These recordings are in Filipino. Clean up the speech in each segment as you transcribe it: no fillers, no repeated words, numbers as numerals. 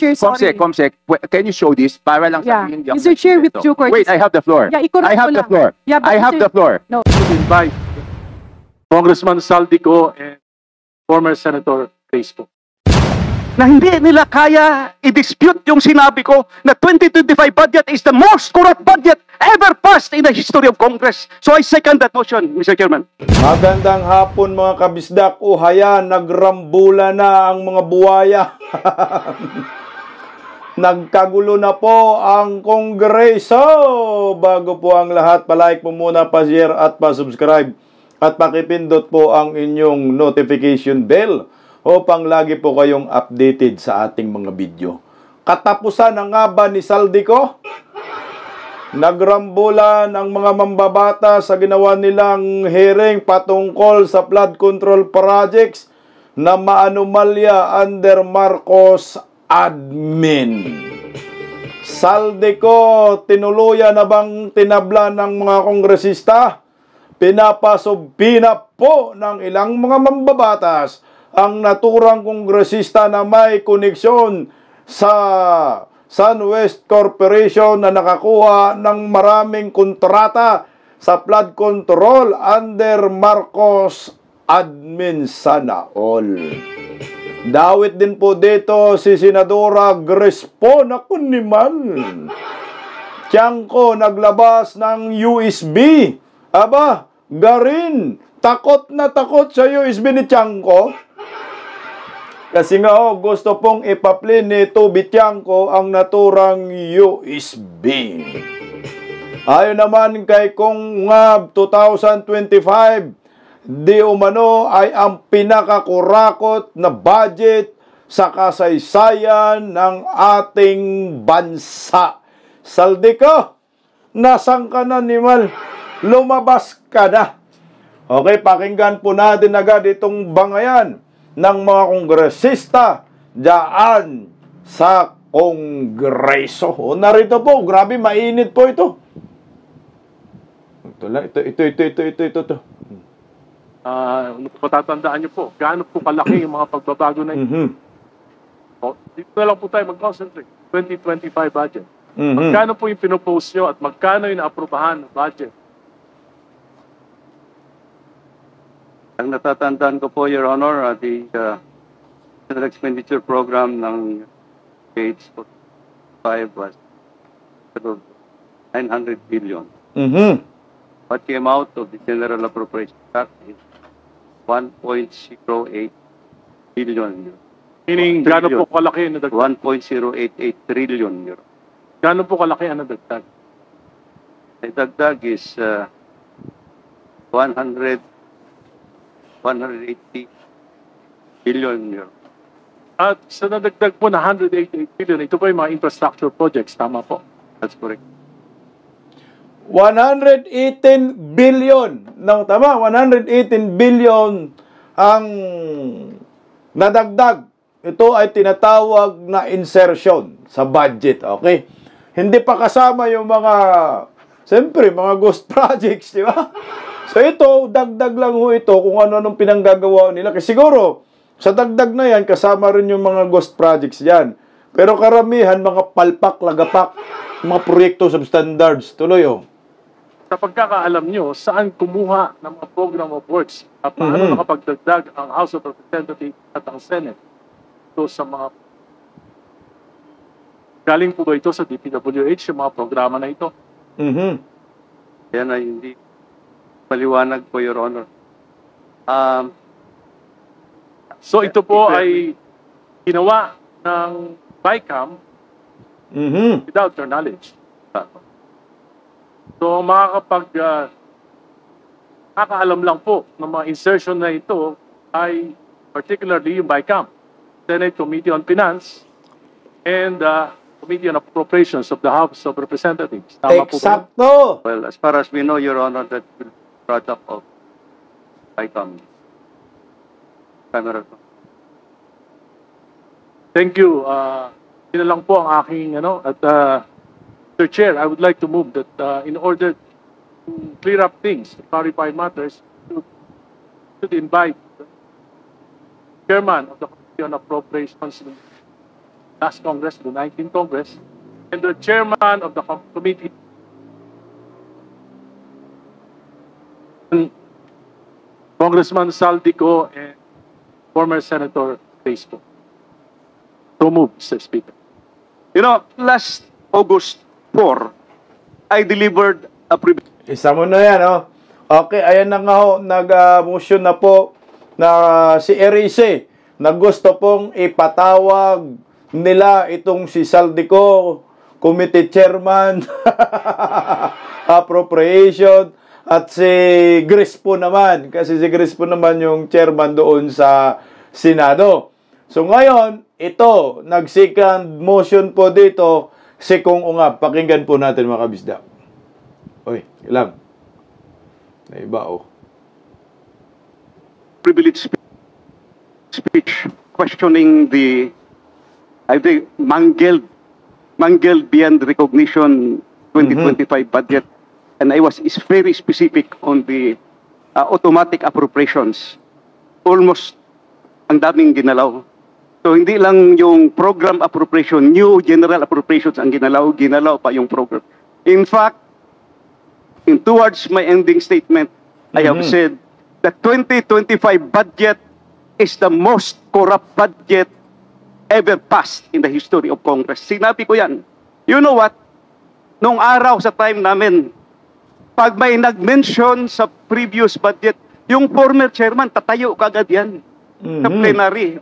Chair, sorry. Comsec, can you show this para lang Yeah. sabihin Mr. Chair, with due courtesy. Wait, I have the floor. Yeah, i-correct I have ko the lang. floor. Yeah, but I have Mr. the floor. No. To invite Congressman Saldico and former Senator Crespo. Na hindi nila kaya i-dispute yung sinabi ko na 2025 budget is the most corrupt budget ever passed in the history of Congress. So I second that motion, Mr. Chairman. Magandang hapon mga kabisdak. Uhaya, nagrambula na ang mga buwaya. Nagkagulo na po ang Kongreso. Bago po ang lahat, palike po muna, pa-share at pa-subscribe. At pakipindot po ang inyong notification bell upang lagi po kayong updated sa ating mga video. Katapusan na nga ba ni Saldico? Nagrambulan ang mga mambabata sa ginawa nilang hearing patungkol sa flood control projects na maanomalya under Marcos admin. Saldico, tinuluyan na bang tinabla ng mga kongresista? Pinapasubina po ng ilang mga mambabatas ang naturang kongresista na may koneksyon sa SunWest Corporation na nakakuha ng maraming kontrata sa flood control under Marcos admin sana all. Dawit din po dito si Senadora Crespo na kuniman. Tiangco naglabas ng USB. Aba, garin. Takot na takot sa USB ni Tiangco. Kasi nga gusto pong ipa-play ni Toby Tiangco ang naturang USB. Ayon naman kay Kong Ngab 2025, di umano ay ang pinakakurakot na budget sa kasaysayan ng ating bansa. Saldico, nasaan ka na nimal? Lumabas ka na. Okay, pakinggan po natin agad itong bangayan ng mga kongresista dyan sa Kongreso. O, narito po, grabe, mainit po ito. Ito lang, ito. Patatandaan niyo po, gaano po kalaki yung mga pagbabago na ito. O, dito na lang po tayo mag-concentrate. 2025 budget. Magkano po yung pinopose nyo at magkano yung naaprubahan ng budget? Ang natatandaan ko po, Your Honor, the general expenditure program ng Gates 5 was 900 billion. What came out of the General Appropriation Act is 1.08 billion. Meaning, gaano po kalaki ang nadagdag? 1.088 trillion. Gaano po kalaki ang nadagdag? Nadagdag is 180 billion. At sa nadagdag po na 188 billion, ito po yung mga infrastructure projects. Tama po. That's correct. 118 billion. No, tama, 118 billion ang nadagdag. Ito ay tinatawag na insertion sa budget, okay? Hindi pa kasama yung mga, siyempre, mga ghost projects, di ba? So ito, dagdag lang ho ito kung ano-anong pinanggagawa nila. Kasi siguro, sa dagdag na yan, kasama rin yung mga ghost projects dyan. Pero karamihan, mga palpak, lagapak, mga proyekto substandards. Tuloy, oh. Sa pagkakaalam nyo, saan kumuha ng mga program of works at paano nakapagdagdag ang House of Representatives at ang Senate ito sa mga galing po ba ito sa DPWH, yung mga programa na ito? Yan ay hindi maliwanag po, Your Honor. So ito po ay ginawa ng BICAM without your knowledge. So makakaalam lang po ng mga insertion na ito ay particularly yung BICAM, Senate Committee on Finance, and Committee on Appropriations of the House of Representatives. Tama po ba? Eksakto! Well, as far as we know, Your Honor, that will be product of ICOM. Camera. Thank you. Yun lang po ang aking, at Mr. Chair, I would like to move that in order to clear up things, to clarify matters, should invite the Chairman of the Committee on Appropriations, last Congress, the 19th Congress, and the chairman of the committee, Congressman Saldico and former Senator Basco. So moved, Mr. Speaker. You know, last August 4, I delivered a Isa mo na yan, oh. Okay, ayan na nga ho, nag-motion na po na si Erice na gusto pong ipatawag nila itong si Saldico, Committee Chairman, Appropriation, at si Grispo naman. Kasi si Grispo naman yung chairman doon sa Senado. So ngayon, ito, nag-second motion po dito, si Kong Ungab. Pakinggan po natin mga kabisda. Uy, ilang. Na iba, oh. privilege speech questioning the, I think, mangled beyond recognition 2025 budget. And I was very specific on the automatic appropriations. Almost ang daming ginalaw. So hindi lang yung program appropriation, new general appropriations ang ginalaw pa yung program. In fact, towards my ending statement, I have said the 2025 budget is the most corrupt budget ever passed in the history of Congress. Sinabi ko yan. You know what? Nung araw sa time namin, pag may nag-mention sa previous budget, yung former chairman, tatayo kagad yan sa plenary.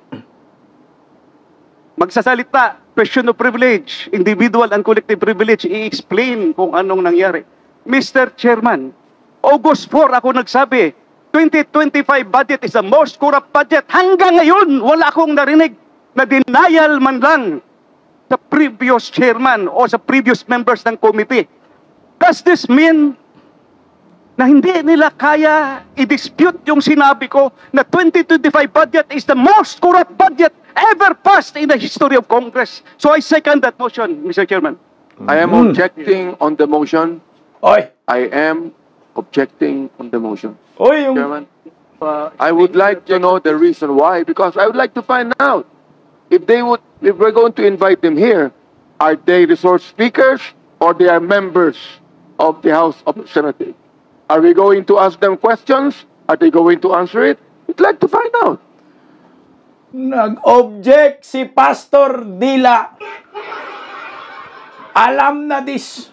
Magsasalita, question of privilege, individual and collective privilege, i-explain kung anong nangyari. Mr. Chairman, August 4 ako nagsabi, 2025 budget is the most corrupt budget. Hanggang ngayon, wala akong narinig na denial man lang sa previous chairman o sa previous members ng committee. Does this mean na hindi nila kaya i-dispute yung sinabi ko na 2025 budget is the most corrupt budget ever passed in the history of Congress? So I second that motion, Mr. Chairman. I am objecting on the motion. Oy! I am objecting on the motion. Oy, yung... Chairman, I would like to know the reason why, because I would like to find out if we're going to invite them here, are they resource speakers or they are members of the House of Representatives? Are we going to ask them questions? Are they going to answer it? We'd like to find out. Nag-object si Pastor Dila. Alam na this.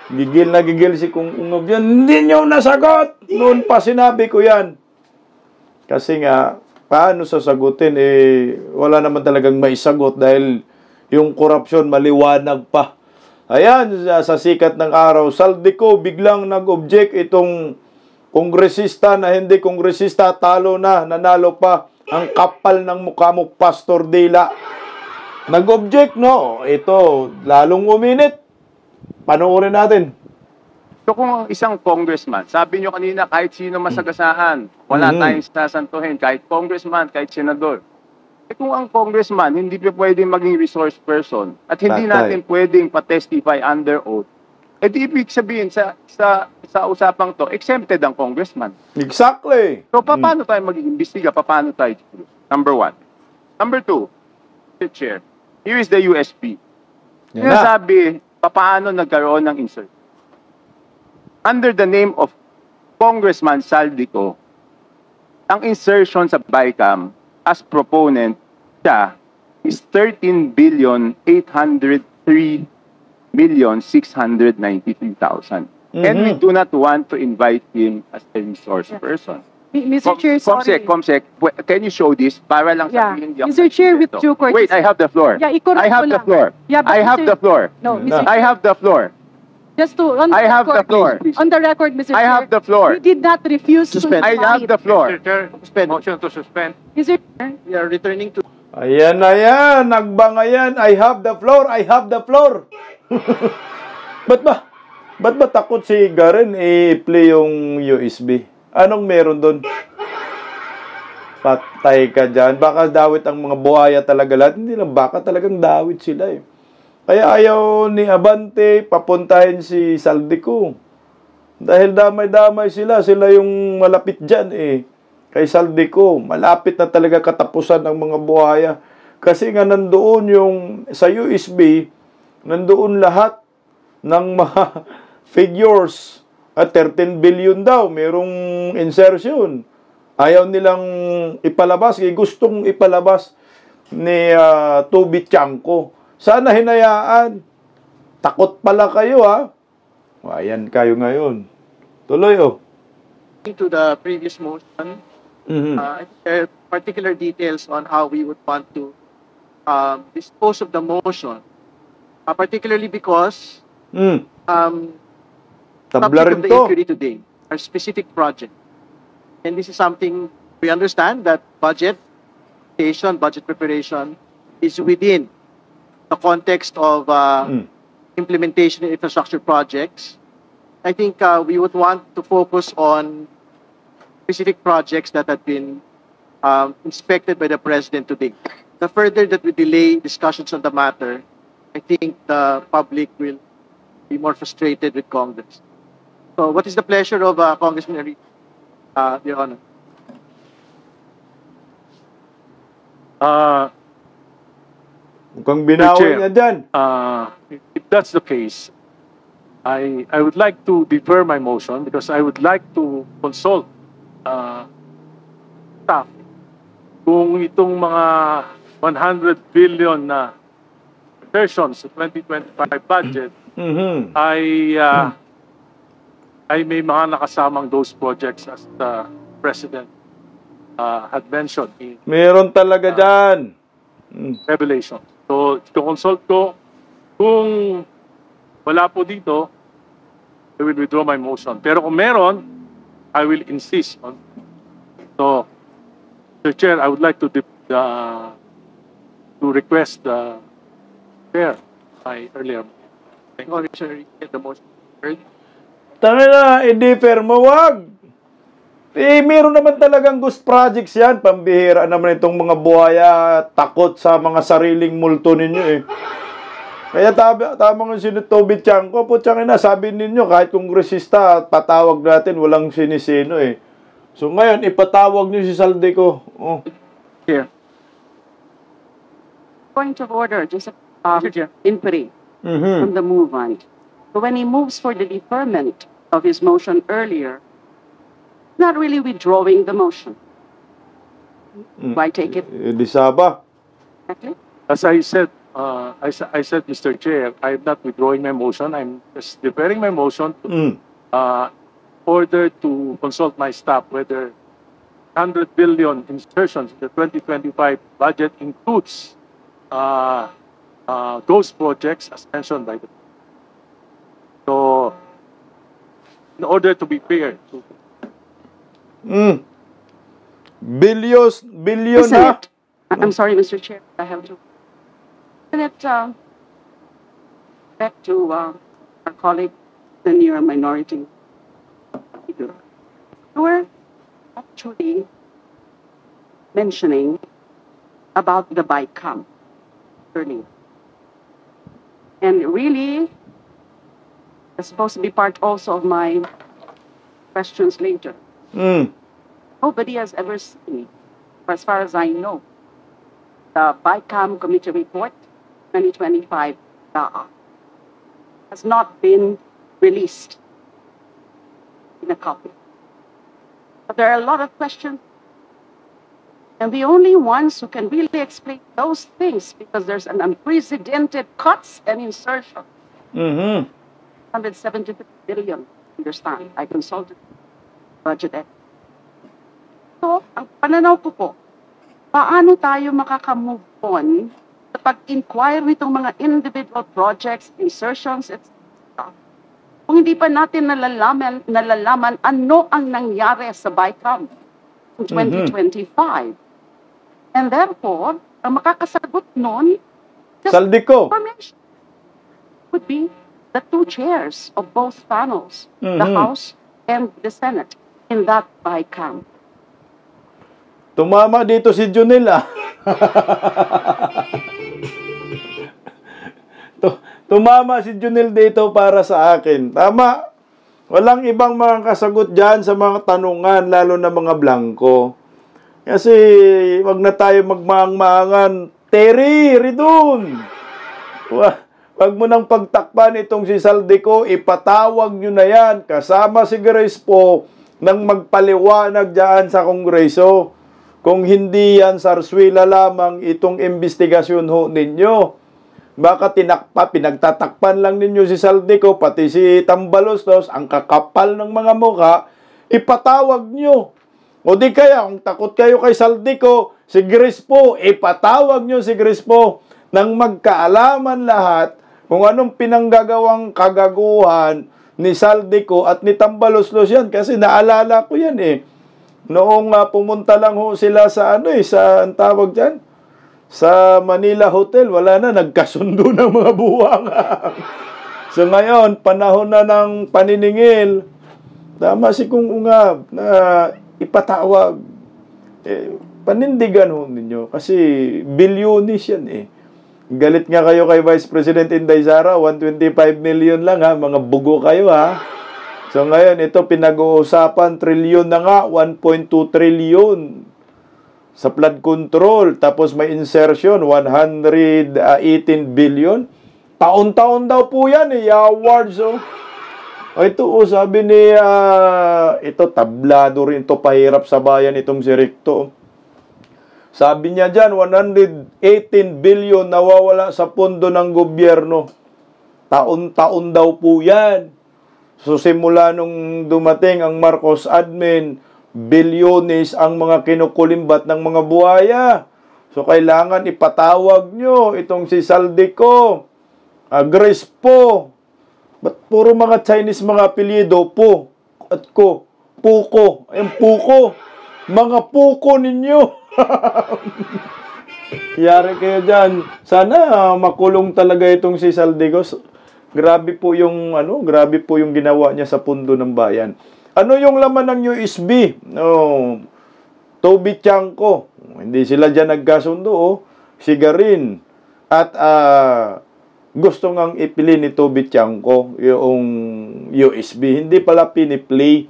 Gigil na gigil si Kung Ungab yan. Hindi nyo nasagot. Noon pa sinabi ko yan. Kasi nga, paano sasagutin? Wala naman talagang maisagot dahil yung korupsyon maliwanag pa. Ayan, sa sikat ng araw, Saldico biglang nag-object itong kongresista na hindi kongresista, talo na, nanalo pa. Ang kapal ng mukha mo, Pastor Dila. Nag-object, no? Ito, lalong uminit. Panoorin natin. So kung isang congressman, sabi nyo kanina kahit sino masagasaan, wala tayong sasantuhin, kahit congressman, kahit senador. Kung ang congressman hindi pa pwedeng maging resource person at hindi natin pwedeng pa-testify under oath, di ibig sabihin sa usapang to, exempted ang congressman. Exactly. So paano tayo mag-iimbestiga? Paano tayo? Number one. Number two, Mr. Chair, here is the USP. Sinasabi, paano nagkaroon ng insert? Under the name of Congressman Saldico, ang insertion sa BICAM as proponent siya is 13,803,693,000. And we do not want to invite him as a resource person. Mr. Chair, sorry. Comsec, can you show this? Para lang sabihin Yeah. Mr. Chair, with due courtesy. Wait, I have the floor. Yeah, i-correct I have ko the lang. floor. Yeah, but I have Mr. the floor. No, Mr. I have the floor. Just to, on the I have the record, floor. On the record, Mr. I Chair. have the floor. We did not refuse to I have the floor. Mr. Chair, motion to suspend. Mr. Chair, We are returning to Ayan na yan. Nagbanga yan. I have the floor. I have the floor. Ba't ba takot si Garen i-play yung USB? Anong meron doon? Patay ka dyan. Baka dawit ang mga buhaya talaga lahat. Hindi lang baka talagang dawit sila eh. Kaya ayaw ni Abante papuntahin si Saldico. Dahil damay-damay sila. Sila yung malapit dyan eh. Kay Saldico, malapit na talaga katapusan ng mga buhaya. Kasi nga nandoon yung sa USB, nandoon lahat ng mga figures. At 13 billion daw, merong insertion. Ayaw nilang ipalabas, gustong ipalabas ni Toby Chanko. Sana hinayaan. Takot pala kayo, ha? Ayan kayo ngayon. Tuloy, oh. To the previous motion, there are particular details on how we would want to dispose of the motion, particularly because Tabla topic rin of the to. inquiry today are specific projects. And this is something we understand that budget preparation is within the context of implementation of infrastructure projects. I think we would want to focus on specific projects that have been inspected by the President today. The further that we delay discussions on the matter, I think the public will be more frustrated with Congress. So what is the pleasure of Congressman Enrique, Your Honor? Mukhang binawi Chair. niya dyan. If that's the case, I would like to defer my motion because I would like to consult staff kung itong mga 100 billion na versions sa 2025 budget ay may mga nakasamang those projects as the President had mentioned in Meron talaga dyan. Revelation. So, consult ko kung wala po dito, I will withdraw my motion. Pero kung meron, I will insist on. So, Mr. Chair, I would like to request the chair my earlier. Thank you, Congressman Enrique. The motion heard. Tangin na, i-defer mo, wag. Meron naman talagang ghost projects yan. Pambihira naman itong mga buhaya, takot sa mga sariling multo ninyo eh. Kaya tamang yung Toby Chanko, putsang ina, sabi ninyo, kahit kongresista, patawag natin, walang sinisino eh. So ngayon, ipatawag niyo si Saldico. Oh. Here. Point of order, just Mr. Chair. inquiry from the movement. So when he moves for the deferment of his motion earlier, not really withdrawing the motion. Do I take it Di saba. correctly? As I said, I said, Mr. Chair, I'm not withdrawing my motion. I'm just deferring my motion to order to consult my staff whether 100 billion insertions in the 2025 budget includes those projects as mentioned by the. So, in order to be fair, to Billion The na. Senate, I'm sorry, Mr. Chair, I have to. Senate, back to our colleague, the near minority leader. You were actually mentioning about the BICAM earlier. And really, it's supposed to be part also of my questions later. Nobody has ever seen, as far as I know, the BICAM Committee Report 2025 has not been released in a copy. But there are a lot of questions, and the only ones who can really explain those things, because there's an unprecedented cuts and insertion. 173 billion, understand? I consulted budget expert. So, ang pananaw ko po, paano tayo makaka-move on sa pag-inquire nitong mga individual projects, insertions, etc. Kung hindi pa natin nalalaman ano ang nangyari sa BICAM in 2025. And therefore, ang makakasagot nun, Saldico. information would be the two chairs of both panels, the House and the Senate, in that BICAM. Tumama dito si Junel ah. Tumama si Junel dito para sa akin. Tama. Walang ibang mga kasagot dyan sa mga tanungan, lalo na mga blanco. Kasi wag na tayo magmaang-maangan. Terry Ridun. Wag mo nang pagtakpan itong si Saldico, ipatawag nyo na yan. Kasama si Grace po nang magpaliwanag dyan sa Kongreso. Kung hindi yan, sarswila lamang itong investigasyon ho ninyo. Baka pinagtatakpan lang ninyo si Saldico, pati si Tambaloslos, ang kakapal ng mga mukha, ipatawag nyo. O di kaya, kung takot kayo kay Saldico, si Grace po, ipatawag nyo si Grace po nang magkaalaman lahat kung anong pinanggagawang kagaguhan ni Saldico at ni Tambaloslos yan. Kasi naalala ko yan eh. Noong pumunta lang ho sila sa sa ang tawag dyan, sa Manila Hotel, wala na, nagkasundo ng mga buwang. So ngayon, panahon na ng paniningil, tama si Kung Ungab na ipatawag. Panindigan ho ninyo kasi bilyonis yan eh. Galit nga kayo kay Vice President Inday Sara, 125 million lang ha, mga bugo kayo ha. So ngayon, ito pinag-uusapan, trilyon na nga, 1.2 trillion sa flood control. Tapos may insertion, 118 billion. Taon-taon daw po yan eh, awards oh. Ito oh, sabi ni, ito tablado rin, ito pahirap sa bayan itong si Ricto. Sabi niya dyan, 118 billion nawawala sa pondo ng gobyerno. Taon-taon daw po yan. So simula nung dumating ang Marcos admin, bilyones ang mga kinukulimbat ng mga buhaya. So kailangan ipatawag nyo itong si Saldico, Grace po. Ba't puro mga Chinese mga apelyido? Po at ko. Puko. Ayun, puko. Mga puko ninyo. Yari kayo dyan. Sana makulong talaga itong si Saldico. Grabe po yung grabe po yung ginawa niya sa pundo ng bayan. Ano yung laman ng USB? Toby Chanko. Hindi sila dyan nagkasundo oh. Sigarin. At gusto ngang ipili ni Toby Chanko yung USB. Hindi pala piniplay.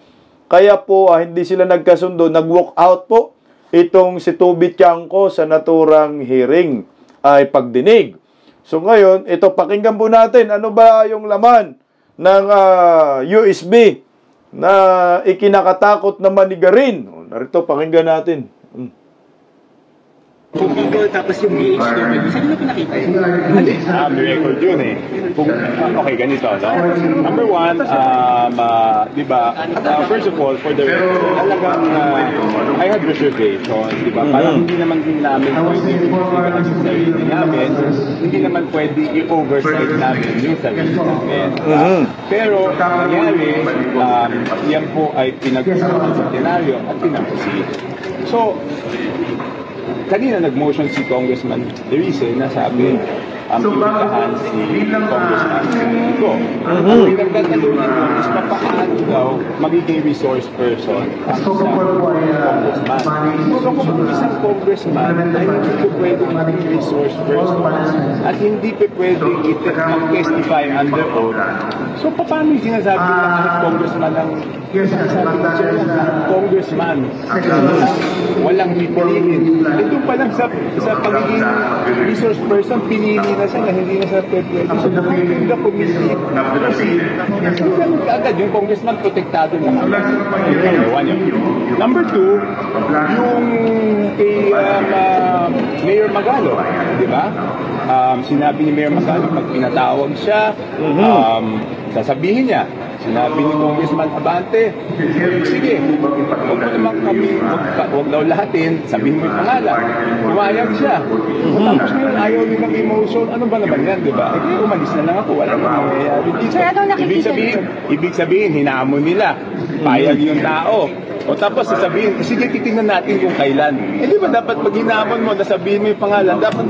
Kaya po hindi sila nagkasundo. Nag-walk out po itong si Toby Chanko sa naturang hearing ay pagdinig. So ngayon, ito pakinggan po natin ano ba yung laman ng USB na ikinakatakot na manigarin. Narito pakinggan natin. Kung Bicol tapos yung BHW, saan nyo pinakita yun? May record yun eh. Okay, ganito, no? Number one, di ba, first of all, for the record, talagang I had reservations, di ba? Parang hindi naman din namin pwede i-investigan sa sarili namin, hindi naman pwede i-oversight namin yung sarili namin. Pero, nangyari, yan po ay pinag-usapan sa plenaryo at pinag-proceed. So, kanina nag-motion si Congressman Derice na sabi ang pinitahan si Congressman Nico. Ang pinagdadalunin mo is papaano daw magiging resource person ang isang congressman. Kung isang congressman ay hindi po pwedeng maging resource person at hindi po pwedeng mag-testify under oath. So paano yung sinasabi na kahit congressman ang congressman walang pipiliin. Ito pa lang sa pagiging resource person, pinili na siya na hindi na siya pwede. So, yung the committee, agad yung congressman protektado na. Number two, yung kay Mayor Magalo, di ba? Sinabi ni Mayor Magalo, pag pinatawag siya, sasabihin niya, sinabi ni Congressman Abante, sige, huwag mo naman kami, huwag daw lahatin, sabihin mo yung pangalan. Umayag siya. Tapos ngayon, ayaw nilang emotion, ano ba naman yan, di ba? Eh, umalis na lang ako, wala nang nangyayari dito. Ibig sabihin, hinamon nila. Payag yung tao. O tapos sasabihin, sige, titingnan natin kung kailan. Eh, di ba dapat pag hinamon mo, sabihin mo yung pangalan, dapat,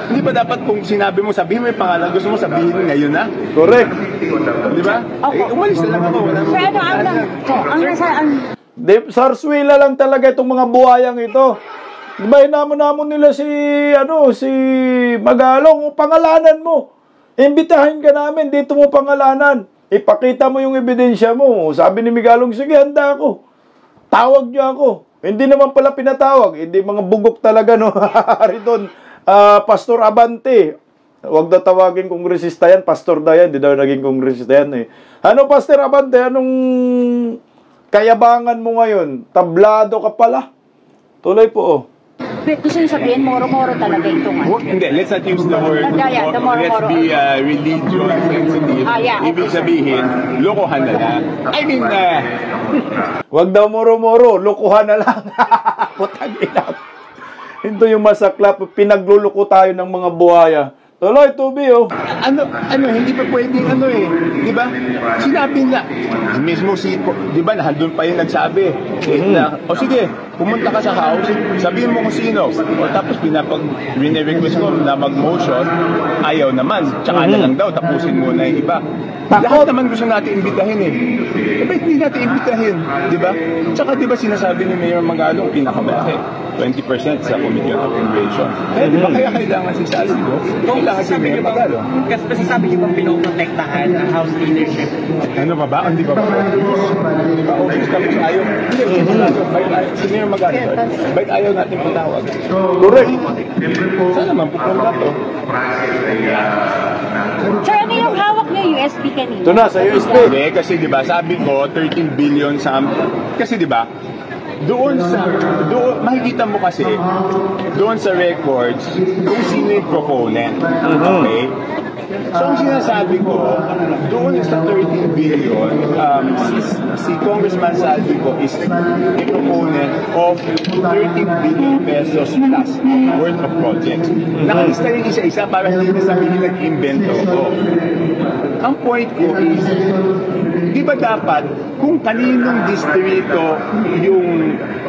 hindi ba dapat kung sinabi mo, sabihin mo yung pangalan, gusto mo sabihin ngayon na? Correct. Di ba? Eh, umalis na lang ako. Sarswila lang talaga itong mga buhayang ito. Diba, hinamon-namon nila si Magalong, pangalanan mo. Imbitahin ka namin, dito mo pangalanan. Ipakita mo yung ebidensya mo. Sabi ni Magalong, sige, handa ako. Tawag niyo ako. Hindi naman pala pinatawag. Hindi mga bugok talaga, no? Riton, Pastor Abante, wag daw tawagin kongresista yan, pastor daw yan, di daw naging kongresista yan eh. Ano, Pastor Abante, anong kayabangan mo ngayon? Tablado ka pala. Tuloy po, oh. Gusto niyo sabihin, moro-moro talaga ito nga. Hindi, let's not use the word. Yeah, the Let's moro-moro. be religion sensitive. Yeah, Ibig sabihin, lokohan na lang. I mean, Wag daw moro-moro, lukuhan na lang. Putang ina. Ito yung masaklap, pinagluluko tayo ng mga buhaya. Tuloy, Tubi, oh. hindi pa pwedeng di ba? Sinabi na, mismo di ba, nandun pa yung nagsabi, o sige, pumunta ka sa house, sabihin mo kung sino, o tapos rine-request ko na mag-motion, ayaw naman, tsaka na lang daw, tapusin muna yung iba. Lahat naman gusto natin imbitahin Ba't hindi natin imbitahin, di ba? Tsaka di ba sinasabi ni Mayor Magalong, pinakamalaki, 20% sa Committee on Appropriation. Di ba kaya kailangan si Saldico? Kailangan si Mayor Magalong. Kasi sabi niyo bang pinoprotektahan ang House leadership? Ano ba ba? Hindi ba ba? Di ba? Obvious tapos ayaw. Hindi, si Mayor Magalong. Ba't ayaw natin patawag? Correct. Sana man pupunta to. Sir, ano yung hawak niyo USB kanina? Ito na, sa USB. Hindi, kasi di ba, sabi ko, 13 billion sa... Kasi di ba, doon makikita mo kasi, doon sa records, kung sino yung proponent. Okay? So, ang sinasabi ko, doon sa 13 billion, si Congressman Saldico is a proponent of 13 billion pesos plus worth of projects. Nakalista rin isa-isa para hindi na sabihin nag-invento ko. Ang point ko is, di ba dapat, kung kaninong distrito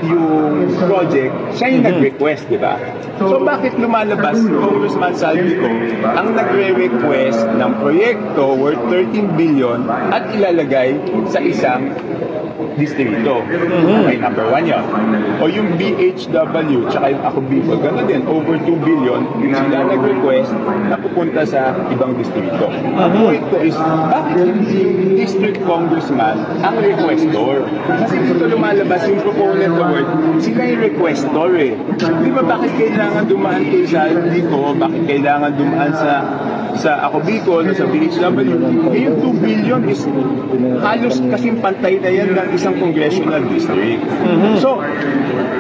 yung project, siya yung nag-request, di ba? So bakit lumalabas si Congressman Saldico ang nagre-request ng proyekto worth 13 billion at ilalagay sa isang distrito? Okay, number 1 yun. O yung BHW, tsaka yung Ako Bicol, gano'n din, over 2 billion, sila nag-request na pupunta sa ibang distrito. Ang point ko is, bakit hindi district congressman ang requestor? Kasi dito lumalabas yung proponent award, sila yung requestor eh. Di ba bakit kailangan dumaan kay Saldico, bakit kailangan dumaan sa Ako Bicol, sa BHW? Yung 2 billion is halos kasing pantay na yan ng isang congressional district. So,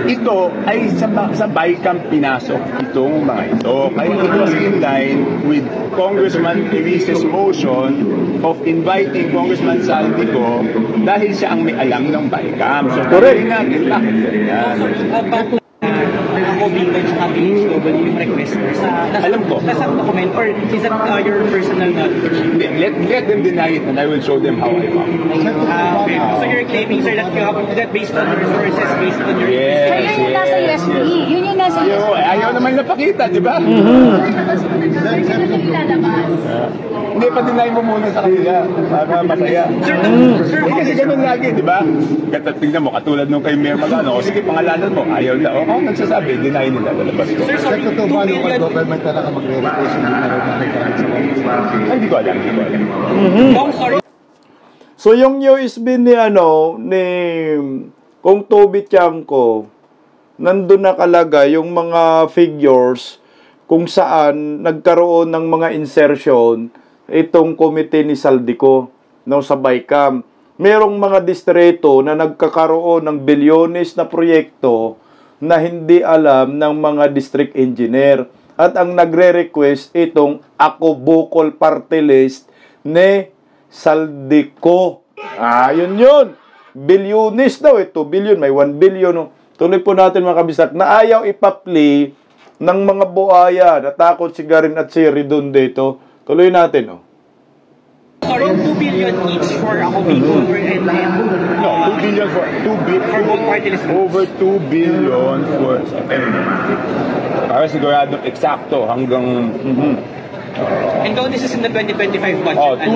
ito ay sa BICAM pinasok itong mga ito. Kaya it was in line with Congressman Teresa's motion of inviting Congressman Saldico dahil siya ang may alam ng BICAM. So, correct natin, bakit ganyan? Ako Bicol sa BHW yung request Alam ko. Nasa document or is that your personal knowledge? Let them deny it and I will show them how I found. Okay. So you're claiming, sir, that you have that based on your resources, based on your Sir, yun yung nasa USB. Yun yung nasa USB. Ayaw naman napakita, di ba? Sir, yun yung ilalabas. Hindi, pa-deny mo muna sa kanila para masaya. Sir, Kasi ganun lagi, di ba? Tingnan mo, katulad nung kay Mayor Magano, o sige, pangalanan mo, ayaw na. O, ako nagsasabi, deny nila, lalabas ko. sir, sorry, 2 billion. government talaga magre-request hindi na rin nakikita sa Ay, hindi ko alam. Oh, sorry. So, yung USB ni Kung Toby Tiangco, nandun nakalagay yung mga figures kung saan nagkaroon ng mga insertion itong komite ni Saldico sa BICAM. Merong mga distrito na nagkakaroon ng bilyones na proyekto na hindi alam ng mga district engineer. At ang nagre-request itong Ako Bicol Party List ni Saldico. Yun. Bilyones daw. 2 billion, may 1 billion. No? Tuloy po natin mga kabisat na ayaw ipapli ng mga buhaya. Natakot si Garin at si Ridon dito. Tuloy natin. Sorry, 2 billion each for Ako Bicol and No, 2 billion for both party lists. over 2 billion for para siguradong eksakto hanggang And though this is in the 2025 budget.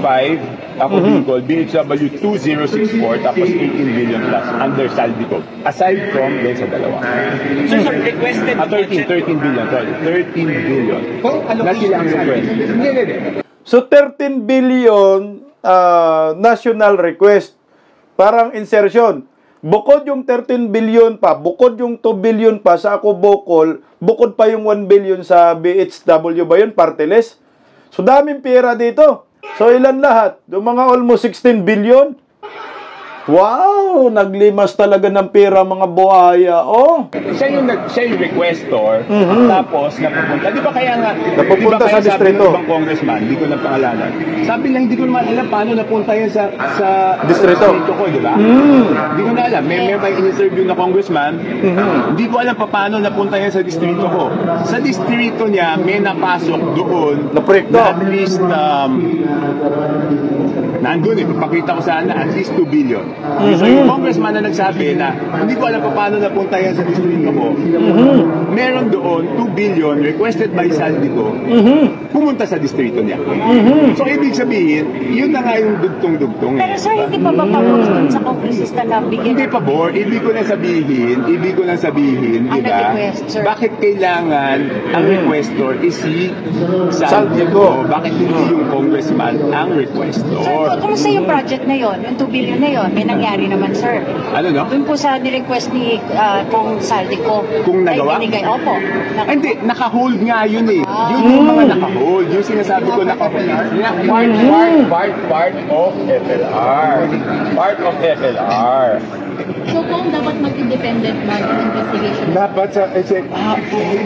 2295 Ako Bicol, BHW 2064 tapos 18 billion plus under Saldico. Aside from doon sa dalawa. Sir, sorry, requested 13 billion, sorry. 13 billion. Na sila ang request. Hindi. So 13 billion national request. Parang insertion. bukod yung 13 billion pa, bukod yung 2 billion pa sa Ako Bocol, bukod pa yung 1 billion sa BHW ba yun, Partiles? So, daming pera dito. So, ilan lahat? Yung mga almost 16 billion? Wow! Naglimas talaga ng pera mga buhaya. Oh! Siya yung requestor, tapos napupunta. Di ba kaya nga, Napupunta sa distrito. Sabi ng ibang congressman, hindi ko na pangalanan. Sabi lang, hindi ko naman alam paano napunta yan sa Distrito. ko, di ba? Hindi ko na alam. May in-interview na congressman, hindi ko alam paano napunta yan sa distrito ko. Sa distrito niya, may napasok doon Na proyekto. na at least, nandun papakita ko sana, at least 2 billion. So yung congressman na nagsabi na hindi ko alam paano napunta yan sa distrito ko, meron doon 2 billion requested by Saldico, pumunta sa distrito niya. So ibig sabihin, yun na nga yung dugtong-dugtong. Pero sir, hindi pa ba pa-post dun sa kongresista na bigyan? Hindi pa, Bor. Ibig ko lang sabihin, Ang di ba? nag-request, sir. Bakit kailangan ang requestor is si Saldico? Bakit hindi yung congressman ang Sir, requestor? kumusta yung project na yon? Yung 2 billion na yon? May nangyari naman, sir. Ano no? Doon po sa ni-request ni Kong Saldico. Kung nagawa? Ay, binigay. Opo. Hindi, naka-hold nga yun eh. Yun yung mga naka-hold. Yung sinasabi ko naka-hold. Part of FLR. Part of FLR. So, kung dapat mag-independent mag-investigation? Dapat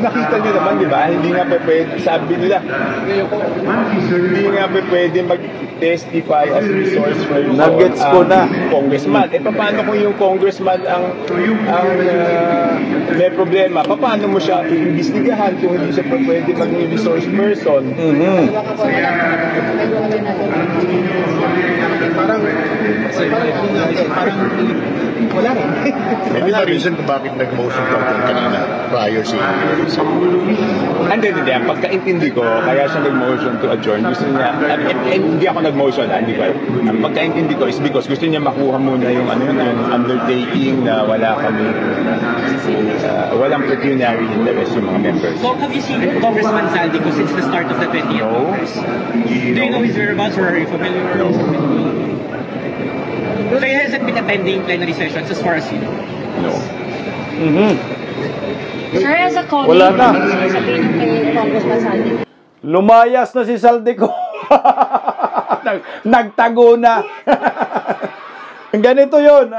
nakita nyo naman, di ba? Hindi nga pa pwede, sabi nila, hindi nga pa pwede mag-testify as resource person Nuggets ko na. congressman. Paano kung yung congressman ang may problema? Paano mo siya iimbestigahan kung hindi siya pa pwede maging resource person? Parang wala rin. Maybe the reason kung bakit nag-motion ka kanina prior si Hindi. Ang pagkaintindi ko, kaya siya nag-motion to adjourn. Gusto niya, hindi ako nag-motion, hindi ko. Ang pagkaintindi ko is because gusto niya makuha muna yung yung undertaking na wala kami, walang pecuniary interest yung mga members. So, have you seen Congressman Saldico since the start of the 20th Congress? Do you know his whereabouts or are you familiar? No. So, he hasn't been attending plenary sessions as far as you know? No. Sir, as a colleague, Wala na. sabihin kay Congressman Saldico. Lumayas na si Saldico. Nagtago na. Ganito yun.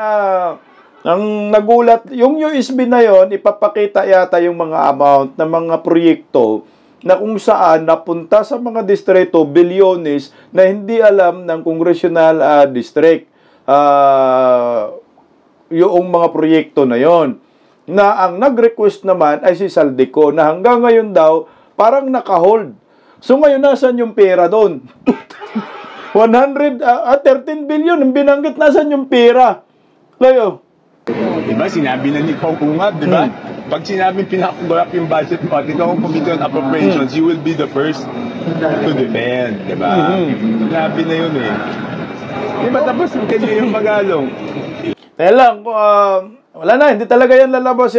Ang nagulat, yung USB na yon, ipapakita yata yung mga amount ng mga proyekto na kung saan napunta sa mga distrito, bilyones, na hindi alam ng congressional district. Yung mga proyekto na yon. Na ang nag-request naman ay si Saldico na hanggang ngayon daw parang naka-hold. So ngayon nasan yung pera doon? 13 billion ang binanggit, nasan yung pera? Layo. Diba, sinabi na ni Kongungab, diba? Pag sinabing pinakagulap yung budget mo at ikaw ang Committee on Appropriations, you will be the first to defend, diba? Sinabi na yun eh. Diba, tapos kanya yung magalong. Kaya lang, wala na, hindi talaga yan lalabas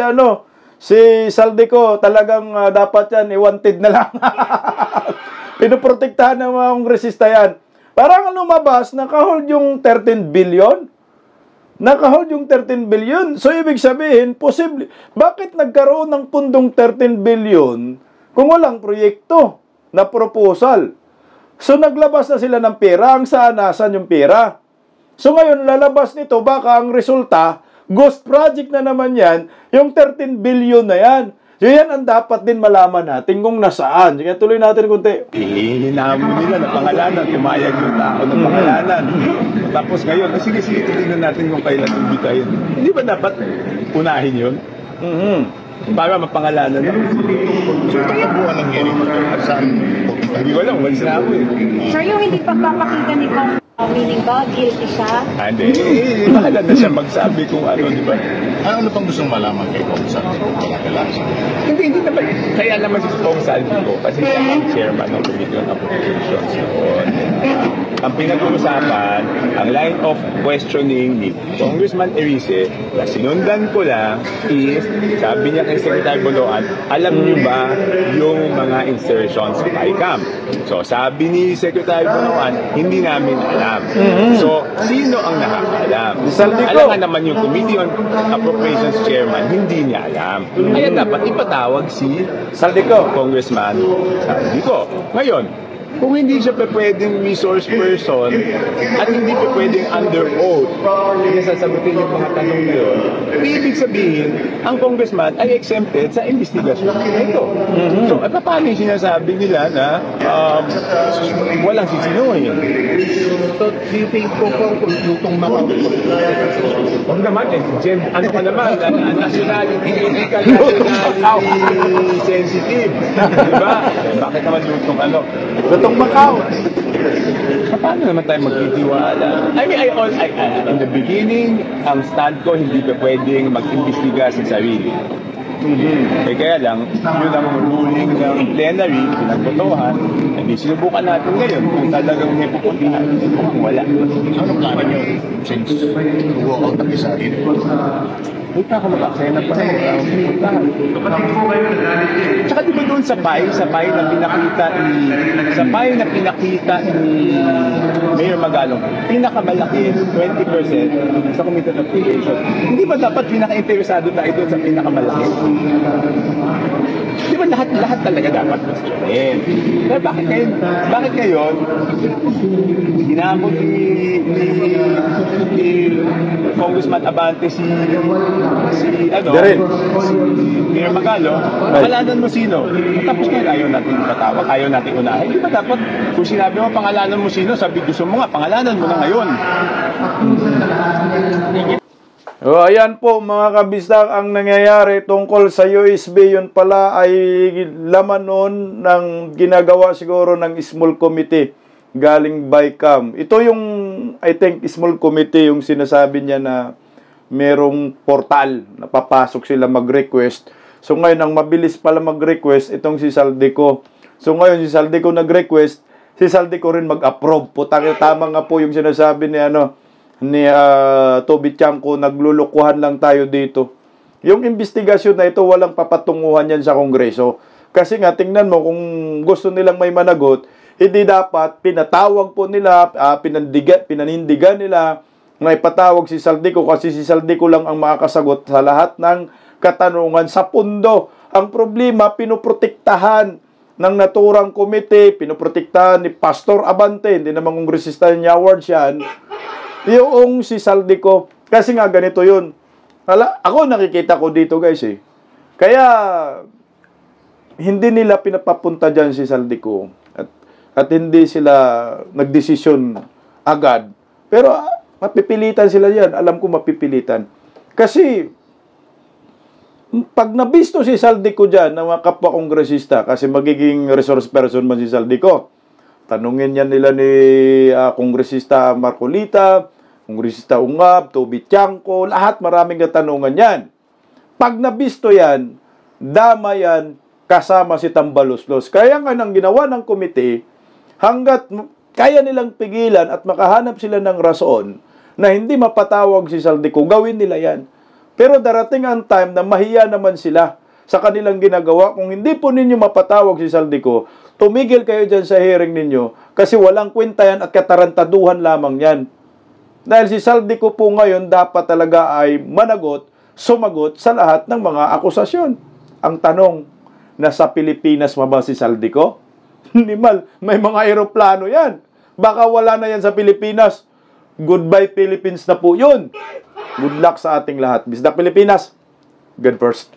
si Saldico, talagang dapat yan, i-wanted na lang. Pinoprotektahan ng mga kongresista yan. Parang lumabas, naka-hold yung 13 billion. Naka-hold yung 13 billion. So, ibig sabihin, posible. Bakit nagkaroon ng pundong 13 billion kung walang proyekto na proposal? So, naglabas na sila ng pera. Ang saan, nasan yung pera? So, ngayon, lalabas nito, baka ang resulta, ghost project na naman yan, yung 13 billion na yan. So, yan ang dapat din malaman natin kung nasaan. Sige, tuloy natin kunti. Hinamon nila na pangalanan, tumayag yung tao ng pangalanan. Tapos ngayon, sige, tingnan natin kung kailan imbitahin. Hindi ba dapat unahin yun? Para mapangalanan na. So, kaya buwan ng hearing mo saan? Hindi ko alam, walis na ako eh. Sir, yung hindi pagpapakita ni Kong, meaning ba, guilty siya? Hindi. Bahala na siya magsabi kung ano, di ba? Ano pang gustong malaman kay Kong San? Hindi naman. Kaya naman si Kong Saldico kasi siya ang chairman ng Committee on Appropriations noon. Ang pinag-uusapan, ang line of questioning ni Congressman Erice, na sinundan ko lang is, sabi niya kay Secretary Boloan, alam niyo ba yung mga insertions sa ICAM? So sabi ni Secretary Boloan, hindi namin alam. alam. So, sino ang nakakaalam? Saldico. Alam nga naman yung Committee on Appropriations Chairman, hindi niya alam. Kaya dapat ipatawag si Saldico. Congressman Saldico. Ngayon, kung hindi siya pwedeng resource person at hindi pwedeng under oath na sasagutin yung mga tanong na yun, ibig sabihin, ang congressman ay exempted sa investigasyon ito. So, at paano yung sinasabi nila na walang sisinungaling? So, do you think po kung lutong Huwag naman eh, ano ka naman, nationality, nationality sensitive. Diba? Bakit naman lutong ano? Lutong Macau. Paano naman tayo magtitiwala? I mean, in the beginning, ang stand ko, hindi pa pwedeng mag-imbestiga sa sarili. Eh kaya lang, yun ang ruling ng plenary, pinagbotohan, hindi sinubukan natin ngayon kung talagang may pupuntahan, kung wala. Ano plano nyo since walk out na isa rin? Hindi pa ako mag-aksaya na pa pupuntahan. Tsaka diba doon sa pie na pinakita ni Mayor Magalong, pinakamalaki 20% sa Committee on Appropriations. Hindi ba dapat pinaka-interesado tayo doon sa pinakamalaki? Di ba lahat talaga dapat questionin? Pero bakit ngayon, ginamot ni Congressman Abante si Mayor Magalong, pangalanan mo sino? Tapos ngayon ayaw natin patawag, ayaw natin unahin. Di ba dapat, kung sinabi mo pangalanan mo sino, sabi gusto mo nga, pangalanan mo na ngayon. Ayan po mga kabistak ang nangyayari tungkol sa USB. Yun pala ay laman noon ng ginagawa siguro ng small committee galing BICAM. Ito yung I think small committee yung sinasabi niya na merong portal na papasok sila mag-request. So ngayon ang mabilis pala mag-request itong si Saldico. So ngayon si Saldico nag-request, si Saldico rin mag-approve. Tama nga po yung sinasabi ni Toby Chanco, naglulukuhan lang tayo dito. Yung investigasyon na ito, walang papatunguhan yan sa Kongreso. Kasi nga, tingnan mo, kung gusto nilang may managot, hindi dapat pinatawag po nila, pinanindigan nila na ipatawag si Saldico kasi si Saldico lang ang makakasagot sa lahat ng katanungan sa pundo. Ang problema, pinoprotektahan ng naturang komite, pinoprotektahan ni Pastor Abante, hindi naman kongresista niya awards yan, yung si Saldico. Kasi nga ganito yun. Ako nakikita ko dito guys eh. Kaya hindi nila pinapapunta dyan si Saldico at hindi sila nagdesisyon agad. Pero mapipilitan sila yan. Alam ko mapipilitan. Kasi pag nabisto si Saldico dyan na mga kapwa kongresista, kasi magiging resource person man si Saldico, tanungin yan nila ni Kongresista Marcolita, Kongresista Ungab, Toby Chanco, lahat maraming katanungan yan. Pag nabisto yan, dama yan kasama si Tambaloslos. Kaya nga nang ginawa ng komite, hanggat kaya nilang pigilan at makahanap sila ng rason na hindi mapatawag si Saldico, gawin nila yan. Pero darating ang time na mahiya naman sila sa kanilang ginagawa. Kung hindi po ninyo mapatawag si Saldico, tumigil kayo dyan sa hearing ninyo kasi walang kwenta yan at katarantaduhan lamang yan. Dahil si Saldico po ngayon dapat talaga ay managot, sumagot sa lahat ng mga akusasyon. Ang tanong, nasa Pilipinas ba si Saldico? Nimal, may mga aeroplano yan. Baka wala na yan sa Pilipinas. Goodbye Philippines na po yun. Good luck sa ating lahat. Bisda Pilipinas, God first.